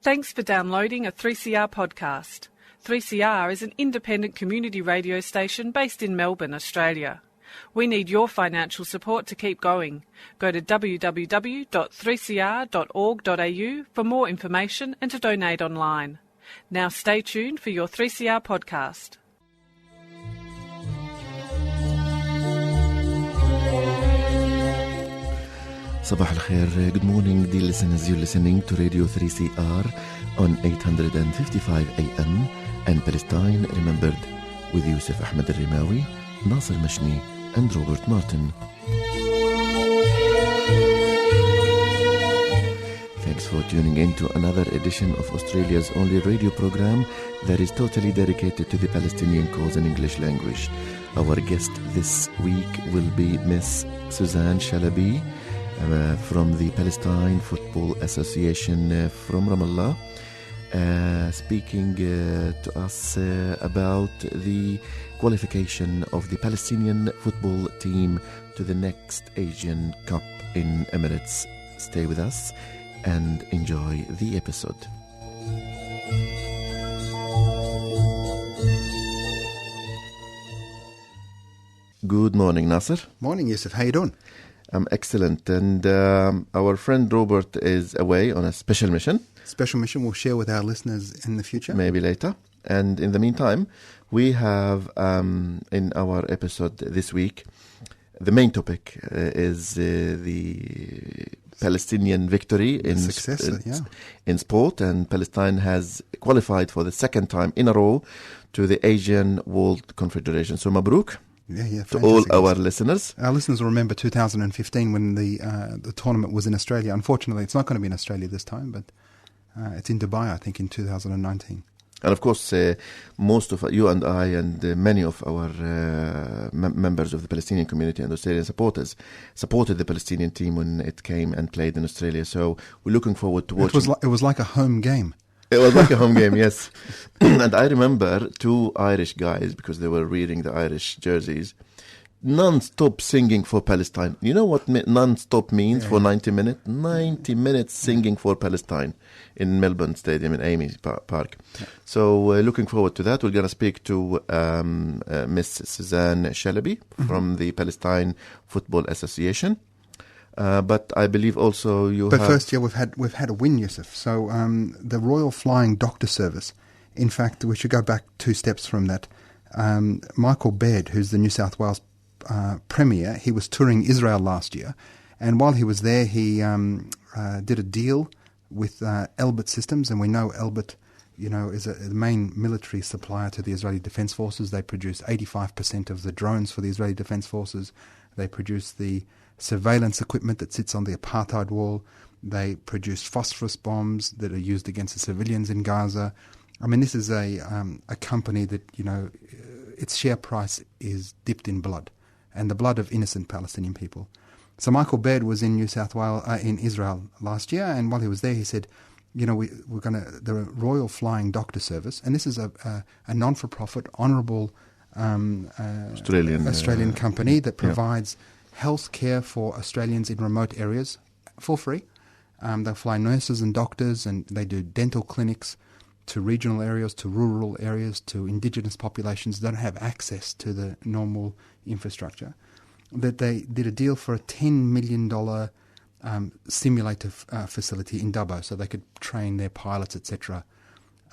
Thanks for downloading a 3CR podcast. 3CR is an independent community radio station based in Melbourne, Australia. We need your financial support to keep going. Go to www.3cr.org.au for more information and to donate online. Now stay tuned for your 3CR podcast. Sabah al-Khair, good morning dear listeners. You're listening to Radio 3CR on 855 AM and Palestine Remembered with Yusuf Ahmed al-Rimawi, Nasser Mashni and Robert Martin. Thanks for tuning in to another edition of Australia's only radio program that is totally dedicated to the Palestinian cause in English language. Our guest this week will be Ms Susan Shalabi from the Palestine Football Association from Ramallah, speaking to us about the qualification of the Palestinian football team to the next Asian Cup in Emirates. Stay with us and enjoy the episode. Good morning, Nasser. Morning, Yusuf. How you doing? I'm excellent. And our friend Robert is away on a special mission. Special mission we'll share with our listeners in the future. Maybe later. And in the meantime, we have in our episode this week, the main topic is the Palestinian victory in sport. And Palestine has qualified for the second time in a row to the Asian World Confederation. So Mabruk. Yeah, to all our listeners. Our listeners will remember 2015 when the tournament was in Australia. Unfortunately, it's not going to be in Australia this time, but it's in Dubai, I think, in 2019. And of course, most of you and I and many of our members of the Palestinian community and Australian supporters supported the Palestinian team when it came and played in Australia. So we're looking forward to watching. It was like a home game. It was like a home game, yes. And I remember two Irish guys, because they were wearing the Irish jerseys, non-stop singing for Palestine. You know what non-stop means for 90 minutes? 90 minutes singing for Palestine in Melbourne Stadium in Amy Park. Yeah. So looking forward to that. We're going to speak to Ms Susan Shalabi from the Palestine Football Association. But I believe also first, we've had a win, Yusuf. So the Royal Flying Doctor Service. In fact, we should go back 2 steps from that. Michael Baird, who's the New South Wales Premier, he was touring Israel last year, and while he was there, he did a deal with Elbit Systems, and we know Elbit, is the main military supplier to the Israeli Defence Forces. They produce 85% of the drones for the Israeli Defence Forces. They produce the surveillance equipment that sits on the apartheid wall. They produce phosphorus bombs that are used against the civilians in Gaza. I mean, this is a company that, its share price is dipped in blood, and the blood of innocent Palestinian people. So Michael Baird was in New South Wales, in Israel last year, and while he was there, he said, we're going to the Royal Flying Doctor Service, and this is a non-for-profit, honourable Australian company that provides health care for Australians in remote areas for free. They fly nurses and doctors, and they do dental clinics to regional areas, to rural areas, to indigenous populations that don't have access to the normal infrastructure. That they did a deal for a $10 million simulator facility in Dubbo, so they could train their pilots, etc.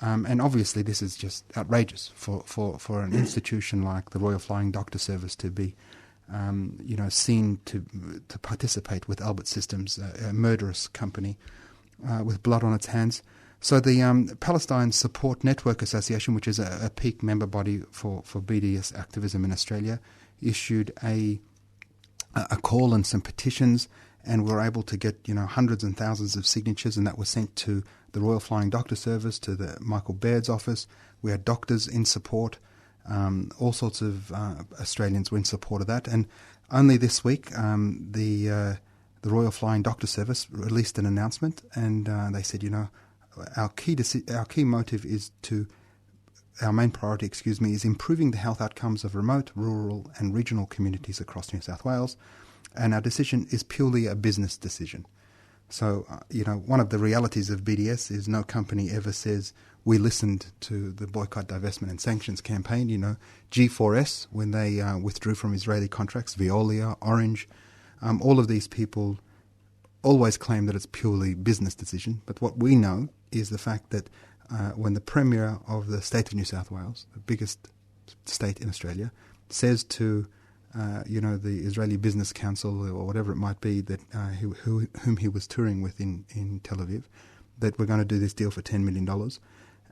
And obviously this is just outrageous for an institution like the Royal Flying Doctor Service to be seen to participate with Elbit Systems, a murderous company with blood on its hands. So the Palestine Support Network Association, which is a peak member body for BDS activism in Australia, issued a call and some petitions, and were able to get hundreds and thousands of signatures, and that was sent to the Royal Flying Doctor Service, to the Michael Baird's office. We had doctors in support. All sorts of Australians were in support of that, and only this week the Royal Flying Doctor Service released an announcement, and they said, our key motive is our main priority, is improving the health outcomes of remote, rural and regional communities across New South Wales, and our decision is purely a business decision. So, one of the realities of BDS is no company ever says, we listened to the boycott, divestment and sanctions campaign. G4S, when they withdrew from Israeli contracts, Veolia, Orange, all of these people always claim that it's purely business decision. But what we know is the fact that when the Premier of the state of New South Wales, the biggest state in Australia, says to the Israeli Business Council or whatever it might be that whom he was touring with in Tel Aviv, that we're going to do this deal for $10 million.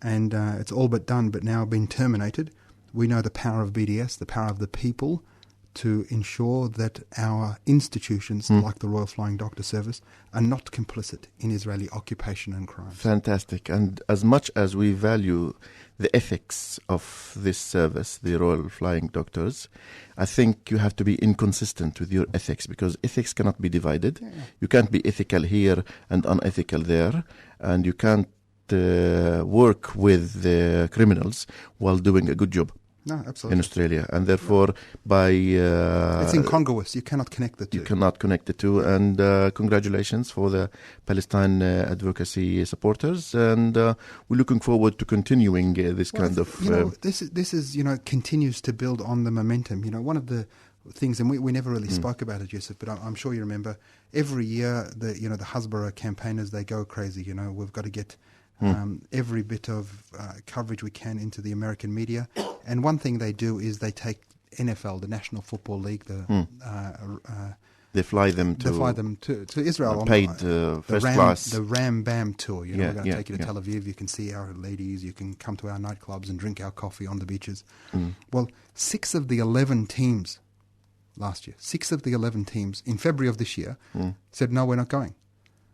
And it's all but done, but now been terminated. We know the power of BDS, the power of the people, to ensure that our institutions, like the Royal Flying Doctor Service, are not complicit in Israeli occupation and crime. Fantastic. And as much as we value the ethics of this service, the Royal Flying Doctors, I think you have to be inconsistent with your ethics, because ethics cannot be divided. Yeah. You can't be ethical here and unethical there, and you can't work with the criminals while doing a good job. No, absolutely. In Australia, and therefore it's incongruous. You cannot connect the two. You cannot connect the two. And congratulations for the Palestine advocacy supporters, and we're looking forward to continuing this kind of. This is continues to build on the momentum. One of the things, and we never really spoke about it, Yusuf, but I'm sure you remember. Every year, the Hasbara campaigners, they go crazy. We've got to get every bit of coverage we can into the American media. And one thing they do is they take NFL, the National Football League, they fly them to Israel. Paid first class. The Ram Bam tour. We're going to take you to Tel Aviv. You can see our ladies. You can come to our nightclubs and drink our coffee on the beaches. Well, 6 of the 11 teams last year, 6 of the 11 teams in February of this year said, no, we're not going.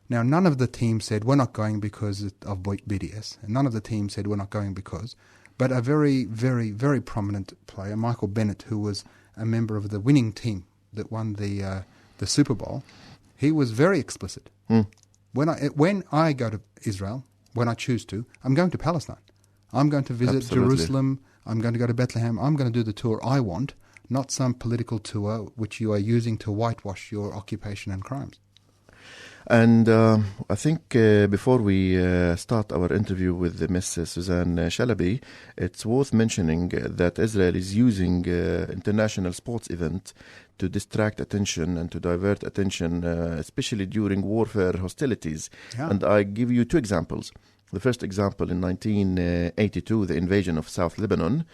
Now, none of the teams said, we're not going because of BDS. And none of the teams said, we're not going because. But a very, very, very prominent player, Michael Bennett, who was a member of the winning team that won the Super Bowl, he was very explicit. When I go to Israel, when I choose to, I'm going to Palestine. I'm going to visit Jerusalem. I'm going to go to Bethlehem. I'm going to do the tour I want, not some political tour which you are using to whitewash your occupation and crimes. And I think before we start our interview with Ms. Susan Shalabi, it's worth mentioning that Israel is using international sports events to distract attention and to divert attention, especially during warfare hostilities. Yeah. And I give you 2 examples. The first example, in 1982, the invasion of South Lebanon,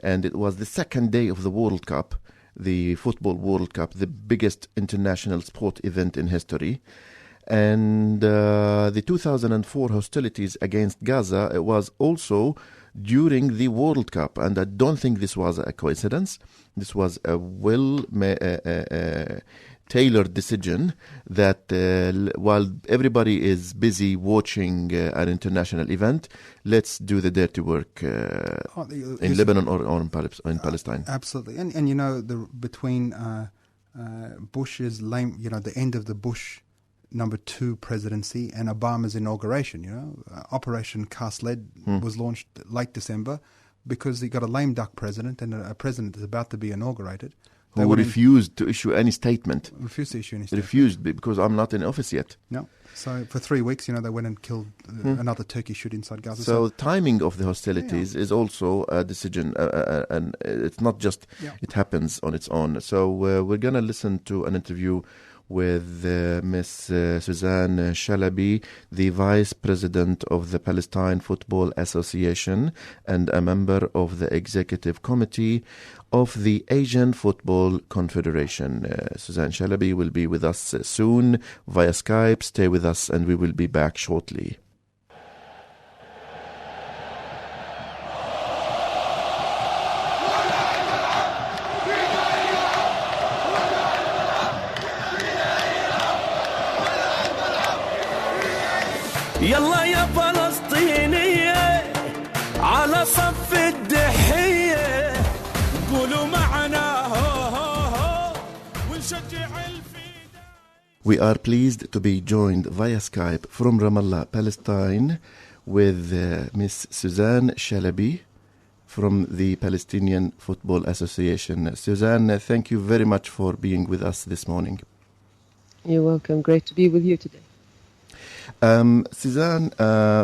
and it was the second day of the World Cup, the Football World Cup, the biggest international sport event in history. And the 2004 hostilities against Gaza, it was also during the World Cup. And I don't think this was a coincidence. This was a well-tailored decision that while everybody is busy watching an international event, let's do the dirty work in Lebanon or in Palestine. Absolutely. And between Bush's the end of the Bush number 2 presidency and Obama's inauguration, Operation Cast Lead was launched late December because he got a lame duck president, and a president is about to be inaugurated. Who refused to issue any statement. Refused to issue any statement. Refused because I'm not in office yet. No. So for 3 weeks, they went and killed another turkey shoot inside Gaza. So timing of the hostilities is also a decision, and it's not just it happens on its own. So we're going to listen to an interview with Ms. Susan Shalabi, the Vice President of the Palestine Football Association and a member of the Executive Committee of the Asian Football Confederation. Susan Shalabi will be with us soon via Skype. Stay with us and we will be back shortly. يلا يا فلسطينية على صف الدحية قولوا معنا هو ونشجع الفداء. We are pleased to be joined via Skype from Ramallah, Palestine, with Ms. Susan Shalabi from the Palestinian Football Association. Susan, thank you very much for being with us this morning. You're welcome. Great to be with you today. Suzanne,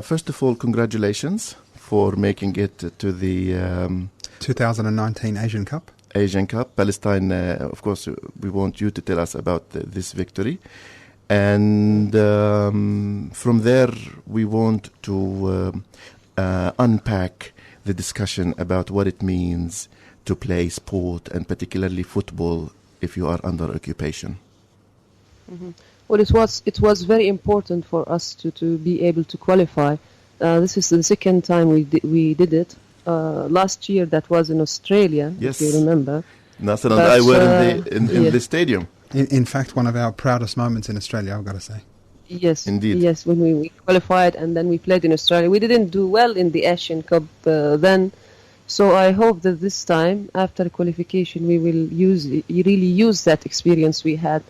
first of all, congratulations for making it to the 2019 Asian Cup. Asian Cup. Palestine, of course, we want you to tell us about this victory. And from there, we want to unpack the discussion about what it means to play sport, and particularly football, if you are under occupation. Mm-hmm. Well, it was very important for us to be able to qualify. This is the second time we did it. Last year, that was in Australia, yes. if you remember. Nasser and I were in the stadium. In fact, one of our proudest moments in Australia, I've got to say. Yes, indeed. Yes, when we qualified and then we played in Australia. We didn't do well in the Asian Cup then, so I hope that this time, after qualification, we will really use that experience we had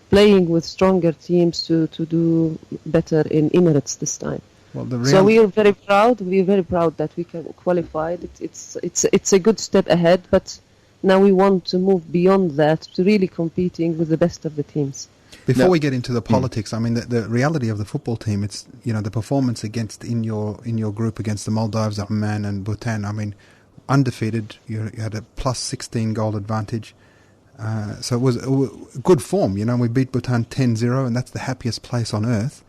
playing with stronger teams to do better in Emirates this time. Well, so we are very proud. We are very proud that we can qualify. It's a good step ahead, but now we want to move beyond that to really competing with the best of the teams. Before we get into the politics, I mean, the reality of the football team, it's, you know, the performance against in your group against the Maldives, Oman and Bhutan. I mean, undefeated. You had a plus 16 goal advantage. So it was good form. You know, we beat Bhutan 10-0, and that's the happiest place on earth.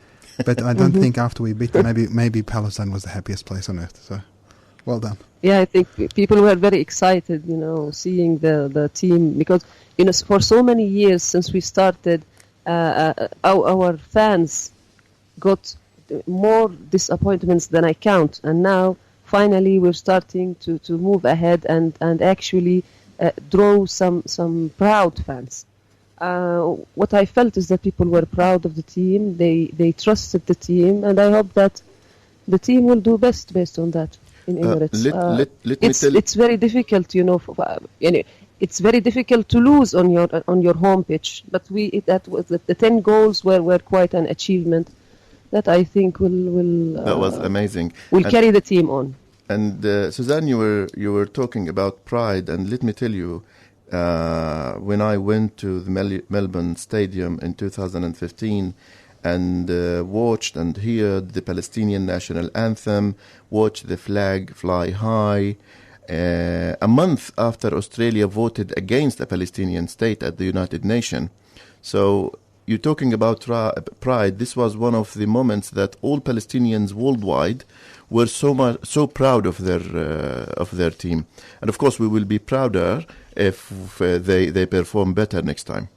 But I don't think after we beat them, maybe Palestine was the happiest place on earth. So, well done. Yeah, I think people were very excited, you know, seeing the team, because, you know, for so many years since we started, our fans got more disappointments than I count, and now finally we're starting to move ahead and actually draw some proud fans. What I felt is that people were proud of the team, they trusted the team, and I hope that the team will do best based on that in Emirates. It's very difficult, you know, it's very difficult to lose on your home pitch, but the 10 goals were quite an achievement that I think will that was amazing. Will carry the team on. And Suzanne, you were talking about pride, and let me tell you, when I went to the Melbourne Stadium in 2015 and watched and heard the Palestinian national anthem, watched the flag fly high, a month after Australia voted against the Palestinian state at the United Nations. So you're talking about pride. This was one of the moments that all Palestinians worldwide were so proud of their team, and of course we will be prouder if they perform better next time.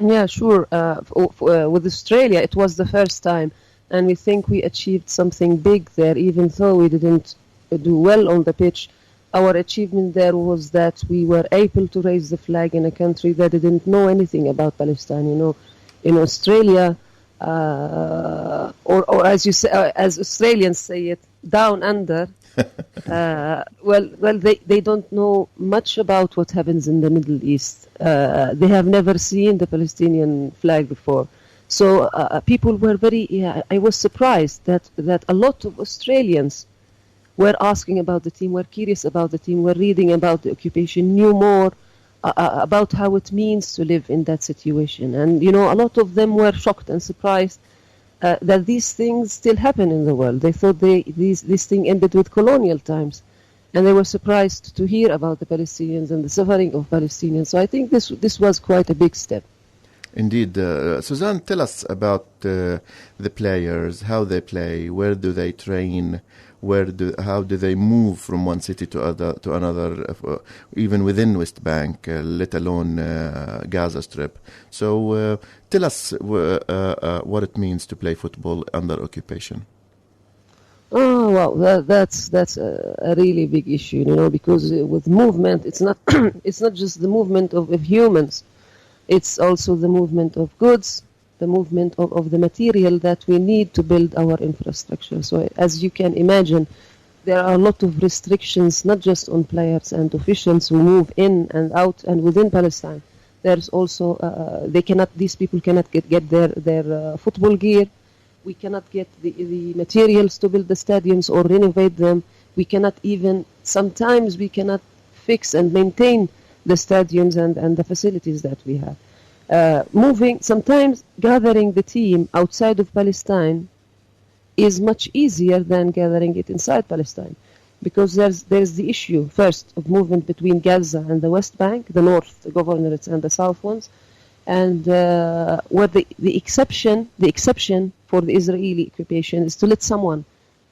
Yeah, sure. With Australia, it was the first time, and we think we achieved something big there, even though we didn't do well on the pitch. Our achievement there was that we were able to raise the flag in a country that didn't know anything about Palestine. You know, in Australia, or as you say, as Australians say it, down under. Well, they don't know much about what happens in the Middle East. They have never seen the Palestinian flag before. So people were I was surprised that a lot of Australians were asking about the team, were curious about the team, were reading about the occupation, knew more about how it means to live in that situation. And, you know, a lot of them were shocked and surprised that these things still happen in the world. They thought this thing ended with colonial times. And they were surprised to hear about the Palestinians and the suffering of Palestinians. So I think this was quite a big step. Indeed. Suzanne, tell us about the players, how they play, where do they train, how do they move from one city to another, even within West Bank, let alone Gaza Strip. So tell us what it means to play football under occupation. Oh, well, that's a really big issue, you know, because with movement, it's not just the movement of humans, it's also the movement of goods, the movement of the material that we need to build our infrastructure. So as you can imagine, there are a lot of restrictions, not just on players and officials who move in and out and within Palestine. There's also, these people cannot get their football gear. We cannot get the materials to build the stadiums or renovate them. Sometimes we cannot fix and maintain the stadiums and the facilities that we have. Sometimes gathering the team outside of Palestine is much easier than gathering it inside Palestine, because there's the issue first of movement between Gaza and the West Bank, the north governorates and the south ones, and where the exception for the Israeli occupation is to let someone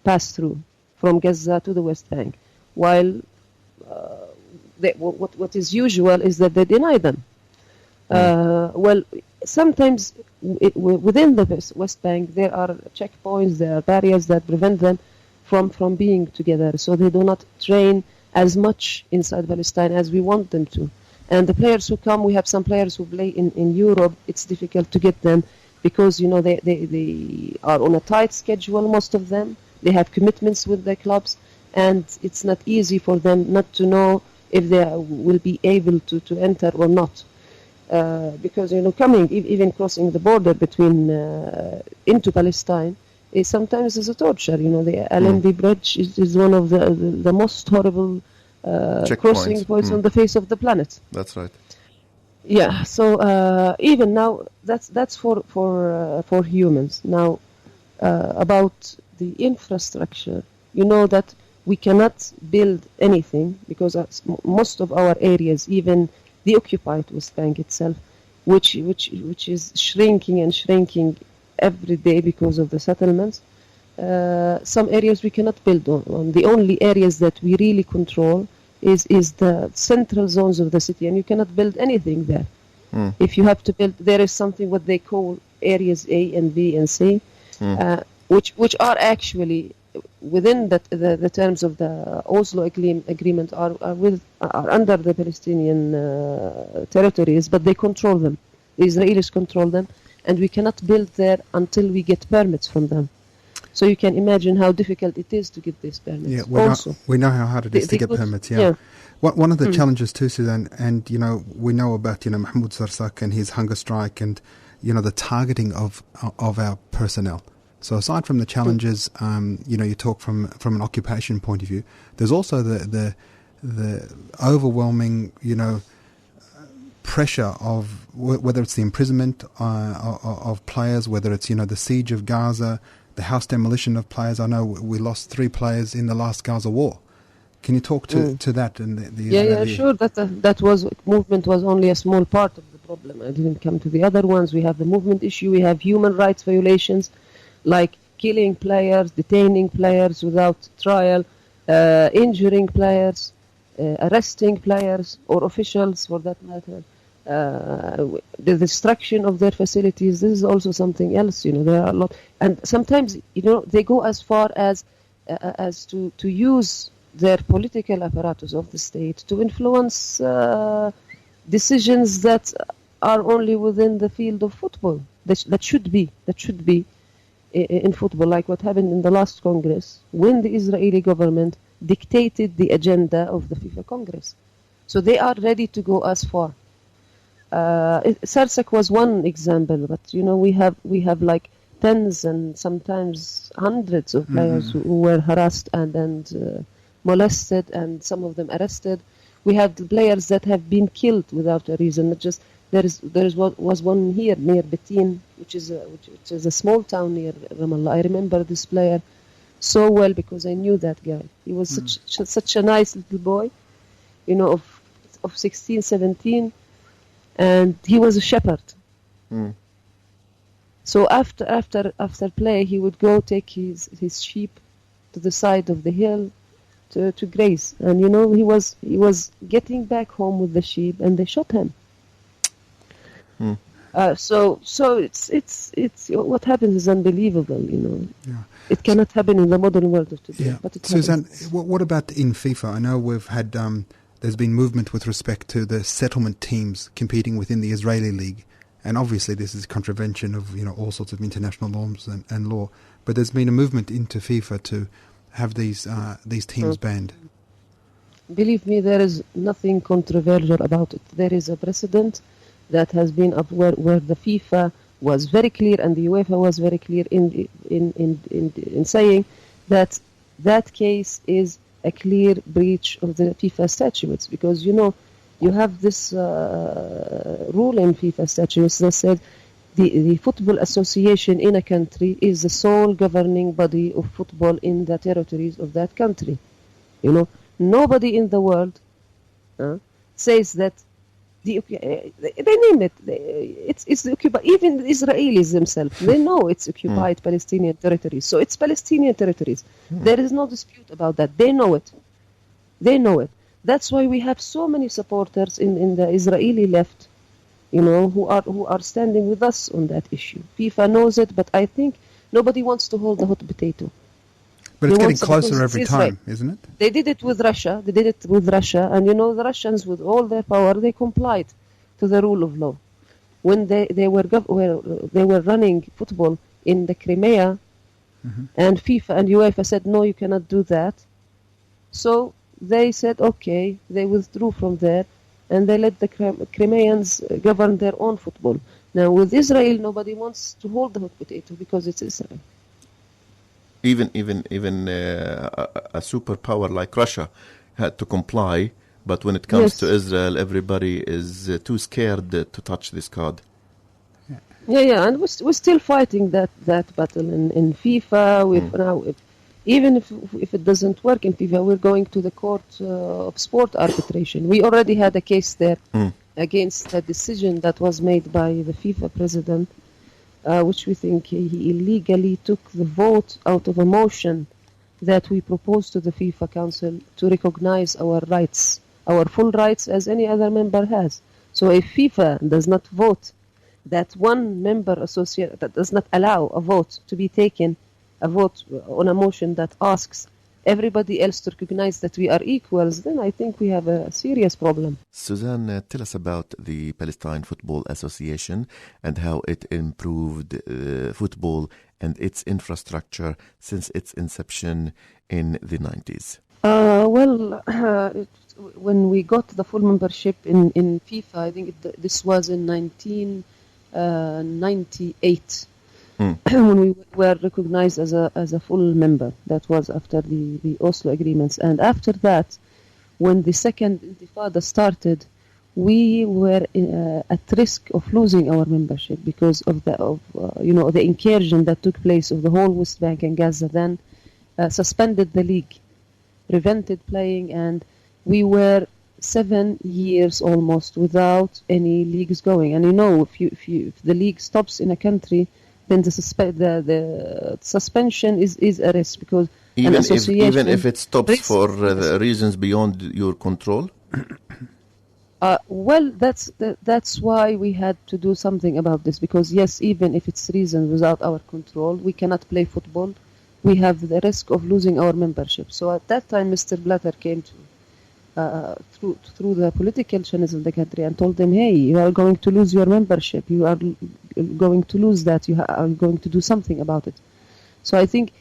pass through from Gaza to the West Bank, while what is usual is that they deny them. Well, sometimes within the West Bank there are checkpoints, there are barriers that prevent them from being together, so they do not train as much inside Palestine as we want them to. And the players who come, we have some players who play in Europe. It's difficult to get them because they are on a tight schedule, most of them. They have commitments with their clubs, and it's not easy for them not to know if they will be able to enter or not. Because coming, even crossing the border between into Palestine, sometimes is a torture. The Allenby Bridge is one of the most horrible crossing points on the face of the planet. That's right. Yeah. So even now, that's for humans. Now about the infrastructure, that we cannot build anything because most of our areas, even the occupied West Bank itself, which is shrinking and shrinking every day because of the settlements. Some areas we cannot build on. The only areas that we really control is the central zones of the city, and you cannot build anything there. If you have to build, there is something what they call areas A and B and C, which are actually within the terms of the Oslo agreement are under the Palestinian territories, but they control them. The Israelis control them, and we cannot build there until we get permits from them. So you can imagine how difficult it is to get these permits. Yeah, we know how hard it is to get permits. Yeah. One of the challenges too, Susan, and we know about Mahmoud Sarsak and his hunger strike, and the targeting of our personnel. So aside from the challenges, you talk from an occupation point of view. There's also the overwhelming, pressure of whether it's the imprisonment of players, whether it's the siege of Gaza, the house demolition of players. I know we lost 3 players in the last Gaza war. Can you talk to that and the Israeli? Yeah, sure. That movement was only a small part of the problem. I didn't come to the other ones. We have the movement issue. We have human rights violations, like killing players, detaining players without trial, injuring players, arresting players or officials for that matter, the destruction of their facilities. This is also something else. There are a lot, and sometimes they go as far as to use their political apparatus of the state to influence decisions that are only within the field of football. That should be in football, like what happened in the last Congress when the Israeli government dictated the agenda of the FIFA Congress. So they are ready to go as far. Sarsak was one example, but we have like tens and sometimes hundreds of players who were harassed and molested, and some of them arrested. We have the players that have been killed without a reason. Not just there was one here near Betin, which is a small town near Ramallah. I remember this player so well because I knew that guy. He was such a nice little boy, of 16, 17, and he was a shepherd. So after play, he would go take his sheep to the side of the hill to graze, and he was getting back home with the sheep, and they shot him. So it's what happens is unbelievable. Yeah. It cannot happen in the modern world of today. Yeah. But it Susan, happens. what about in FIFA? I know we've had there's been movement with respect to the settlement teams competing within the Israeli league, and obviously this is contravention of all sorts of international norms and law. But there's been a movement into FIFA to have these teams banned. Believe me, there is nothing controversial about it. There is a precedent that has been up where the FIFA was very clear and the UEFA was very clear in saying that case is a clear breach of the FIFA statutes, because you you have this rule in FIFA statutes that said the Football Association in a country is the sole governing body of football in the territories of that country. You know, nobody in the world says that they name it. It's the occupied. Even the Israelis themselves, they know it's occupied Palestinian territories. So it's Palestinian territories. There is no dispute about that. They know it. They know it. That's why we have so many supporters in the Israeli left, you know, who are standing with us on that issue. FIFA knows it, but I think nobody wants to hold the hot potato. But it's getting closer every time, isn't it? They did it with Russia. And you know, the Russians, with all their power, they complied to the rule of law. When they were running football in the Crimea, and FIFA and UEFA said, no, you cannot do that. So they said, okay, they withdrew from there, and they let the Crimeans govern their own football. Now, with Israel, nobody wants to hold the hot potato because it's Israel. Even a superpower like Russia had to comply, but when it comes to Israel, everybody is too scared to touch this card. Yeah, and we're still fighting that battle in FIFA. Now, even if it doesn't work in FIFA, we're going to the court of sport arbitration. We already had a case there against a decision that was made by the FIFA president, which we think he illegally took the vote out of a motion that we proposed to the FIFA Council to recognize our rights, our full rights as any other member has. So if FIFA does not vote, that one member associate that does not allow a vote to be taken, a vote on a motion that asks everybody else to recognize that we are equals, then I think we have a serious problem. Suzanne, tell us about the Palestine Football Association and how it improved football and its infrastructure since its inception in the 90s. When we got the full membership in FIFA, I think this was in 1998. When we were recognized as a full member. That was after the Oslo agreements. And after that, when the second Intifada started, we were at risk of losing our membership because of the incursion that took place of the whole West Bank and Gaza. Then suspended the league, prevented playing, and we were 7 years almost without any leagues going. And you know, if the league stops in a country, then the suspension is a risk because even if it stops for reasons beyond your control. That's why we had to do something about this, because yes, even if it's reasons without our control, we cannot play football. We have the risk of losing our membership. So at that time, Mr. Blatter came to through the political channels of the country and told them, hey, you are going to lose your membership. You are going to lose that. You are going to do something about it. So I think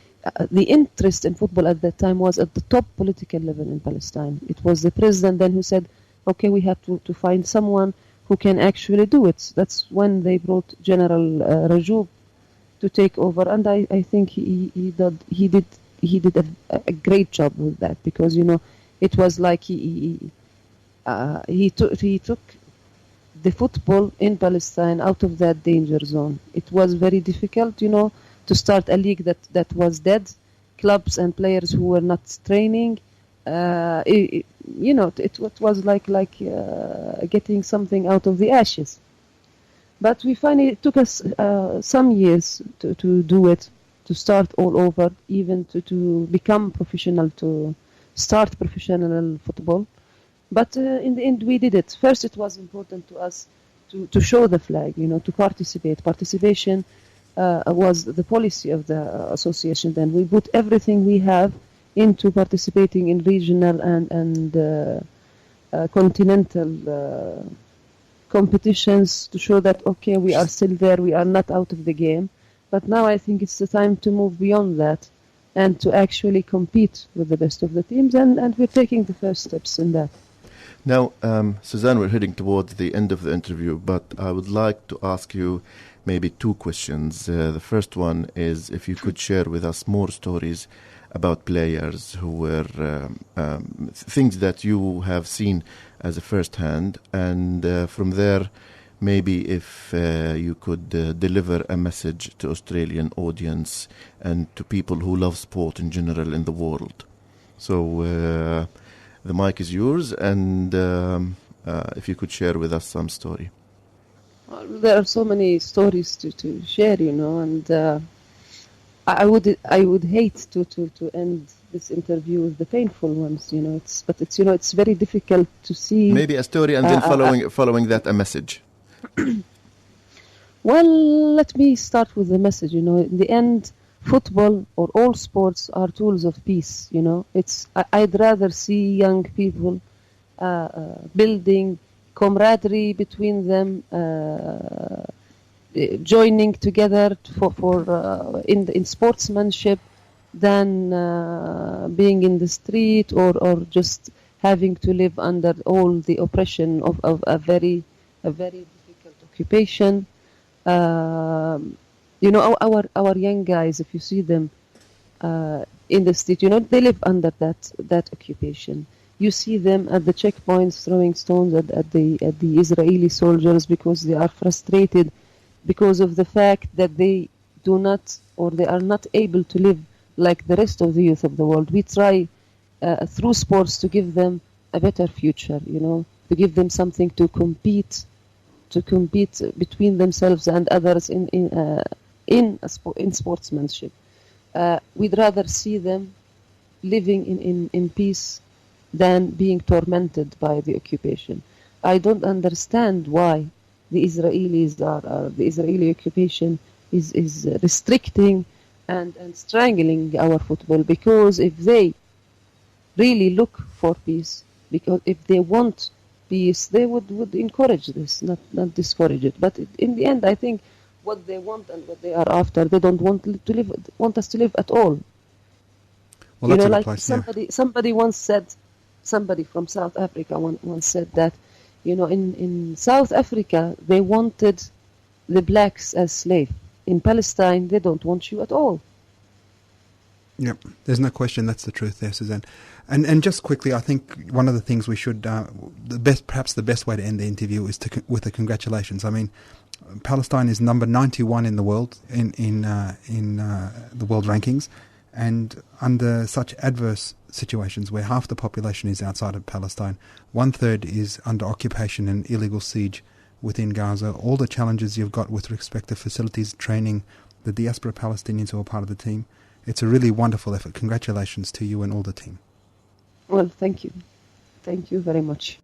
the interest in football at that time was at the top political level in Palestine. It was the president then who said, okay, we have to find someone who can actually do it. That's when they brought General Rajoub to take over. And I think he did a great job with that, because, you know, it was like he took the football in Palestine out of that danger zone. It was very difficult, you know, to start a league that was dead, clubs and players who were not training. It was like getting something out of the ashes. But we finally, it took us some years to do it, to start all over, even to become professional, to start professional football. But in the end, we did it. First, it was important to us to show the flag, you know, to participate. Participation was the policy of the association. Then we put everything we have into participating in regional and continental competitions to show that, okay, we are still there, we are not out of the game. But now I think it's the time to move beyond that and to actually compete with the best of the teams, and we're taking the first steps in that. Now, Suzanne, we're heading towards the end of the interview, but I would like to ask you maybe two questions. The first one is if you could share with us more stories about players who were things that you have seen as a first hand, and from there, maybe if you could deliver a message to Australian audience and to people who love sport in general in the world. So the mic is yours, and if you could share with us some story. Well, there are so many stories to share, and I would hate to end this interview with the painful ones, it's very difficult to see. Maybe a story, and then following that a message. Well, let me start with the message. In the end, football or all sports are tools of peace. I'd rather see young people building camaraderie between them, joining together in sportsmanship, than being in the street or just having to live under all the oppression of a very difficult occupation. Our young guys, if you see them in the street, they live under that occupation. You see them at the checkpoints throwing stones at the Israeli soldiers because they are frustrated because of the fact that they do not, or they are not able to live like the rest of the youth of the world. We try through sports to give them a better future, to give them something to compete between themselves and others in sportsmanship. We'd rather see them living in peace than being tormented by the occupation. I don't understand why the Israelis the Israeli occupation is restricting and strangling our football, because if they really look for peace, because if they want peace, they would encourage this, not discourage it. But in the end, I think what they want and what they are after, they don't want us to live at all. Well, that's like somebody once said, somebody from South Africa once said that, in South Africa they wanted the blacks as slaves. In Palestine, they don't want you at all. Yep, there's no question. That's the truth there, Suzanne. And just quickly, I think one of the things we should, perhaps the best way to end the interview is with a congratulations. I mean, Palestine is number 91 in the world in the world rankings, and under such adverse situations where half the population is outside of Palestine, 1/3 is under occupation and illegal siege within Gaza, all the challenges you've got with respect to facilities, training, the diaspora Palestinians who are part of the team. It's a really wonderful effort. Congratulations to you and all the team. Well, thank you. Thank you very much.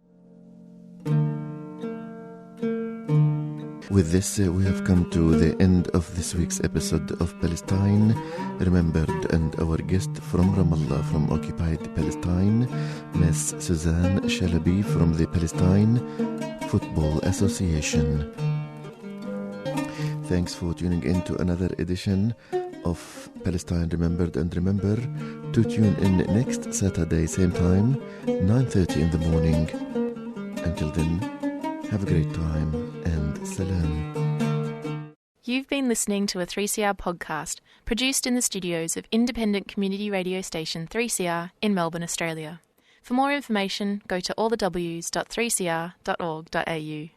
With this, we have come to the end of this week's episode of Palestine Remembered, and our guest from Ramallah, from occupied Palestine, Ms Susan Shalabi from the Palestine Football Association. Thanks for tuning in to another edition of Palestine Remembered, and remember to tune in next Saturday, same time, 9:30 in the morning. Until then, have a great time and salam. You've been listening to a 3CR podcast produced in the studios of independent community radio station 3CR in Melbourne, Australia. For more information, go to allthews.3cr.org.au.